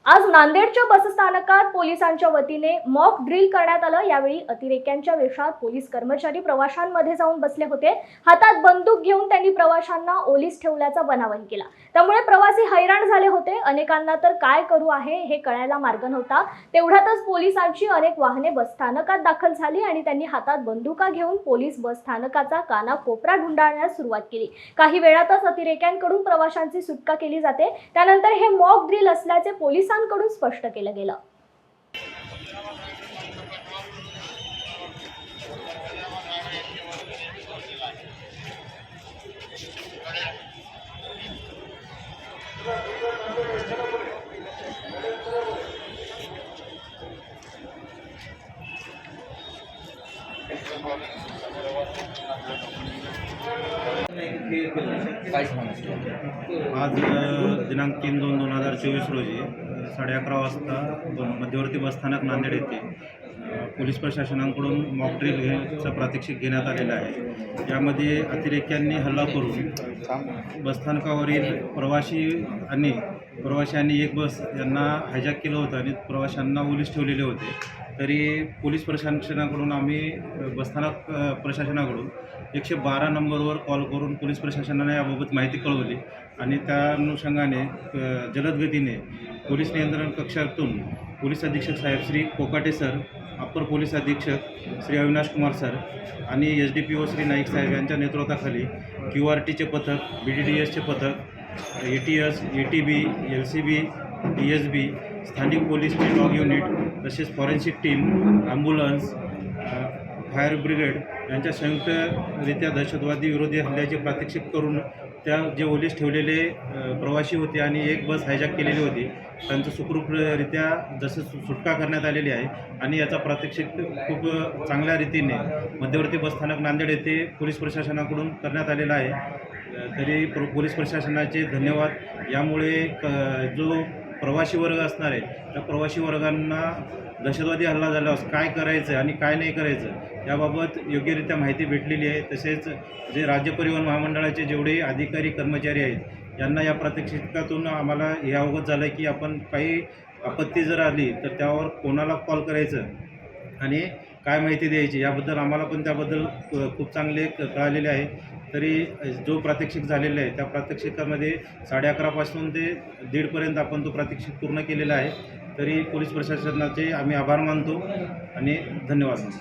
आज नांदेडच्या बसस्थानकात पोलिसांच्या वतीने मॉक ड्रिल करण्यात आलं। यावेळी अतिरेक्यांच्या वेशात पोलीस कर्मचारी प्रवाशांमध्ये जाऊन बसले होते। हातात बंदूक घेऊन त्यांनी प्रवाशांना ओलीस ठेवल्याचा बनावही केला। त्यामुळे प्रवासी हैराण झाले होते। अनेकांना तर काय करू आहे हे कळायला मार्ग नव्हता। तेवढ्यातच पोलिसांची अनेक वाहने बसस्थानकात दाखल झाली आणि त्यांनी हातात बंदुका घेऊन पोलीस बसस्थानकाचा कानाकोपरा ढुंडाळण्यास सुरुवात केली। काही वेळातच अतिरेक्यांकडून प्रवाशांची सुटका केली जाते। त्यानंतर हे मॉक ड्रिल असल्याचे पोलिसांकडून स्पष्ट केलं गेलं। आज दिनांक 3/2/2024 रोजी 11:30 वाजता मध्यवर्ती बसस्थानक नांदेड येथे पोलीस प्रशासनाकडून मॉक ड्रिल घेण्याचं प्रात्यक्षिक घेण्यात आलेलं आहे। यामध्ये अतिरेक्यांनी हल्ला करून बसस्थानकावरील प्रवाशांनी एक बस यांना हायजॅक केलं होतं आणि प्रवाशांना ओलीस ठेवलेले होते। तरी पोलीस प्रशासनाकडून आम्ही बसस्थानक प्रशासनाकडून 112 नंबरवर कॉल करून पोलीस प्रशासनाने याबाबत माहिती कळवली आणि त्या अनुषंगाने जलद गतीने पोलीस नियंत्रण कक्षातून पोलीस अधीक्षक साहेब श्री कोकाटे सर, अप्पर पोलीस अधीक्षक श्री अविनाश कुमार सर आणि SDPO श्री नाईक साहेब यांच्या नेतृत्वाखाली QRTचे पथक, BDDSचे पथक, ATS, ATB, LCB, DSB, स्थानिक पोलीसचे डॉग युनिट तसेच forensic team, ambulance, fire brigade यांच्या संयुक्तरित्या दहशतवादी विरोधी हल्ल्याचे प्रात्यक्षिक करून त्या जे ओलीस ठेवलेले प्रवासी होते आणि एक बस हायजॅक केलेली होती त्यांचं सुखरूपरित्या जसं सुटका करण्यात आलेली आहे आणि याचा प्रात्यक्षिक खूप चांगल्या रीतीने मध्यवर्ती बसस्थानक नांदेड येथे पोलीस प्रशासनाकडून करण्यात आलेला आहे। तरी पोलीस प्रशासनाचे धन्यवाद। यामुळे जो प्रवासी वर्ग असणार आहे त्या प्रवासी वर्गांना दहशतवादी हल्ला झाल्यास काय करायचं आणि काय नाही करायचं याबाबत योग्यरित्या माहिती भेटलेली आहे। तसेच जे राज्य परिवहन महामंडळाचे जेवढे अधिकारी कर्मचारी आहेत यांना या प्रात्यक्षिकातून आम्हाला हे अवगत झालं की आपण काही आपत्ती जर आली तर त्यावर कोणाला कॉल करायचं आणि काय माहिती द्यायची याबद्दल आम्हाला पण त्याबद्दल खूप चांगले कळालेले आहे। तरी जो प्रात्यक्षिक झालेला आहे त्या प्रात्यक्षिकामध्ये 11:30 पासून ते 1:30 पर्यंत आपण तो प्रात्यक्षिक पूर्ण केलेला आहे। तरी पोलीस प्रशासनाचे आम्ही आभार मानतो आणि धन्यवाद मानतो।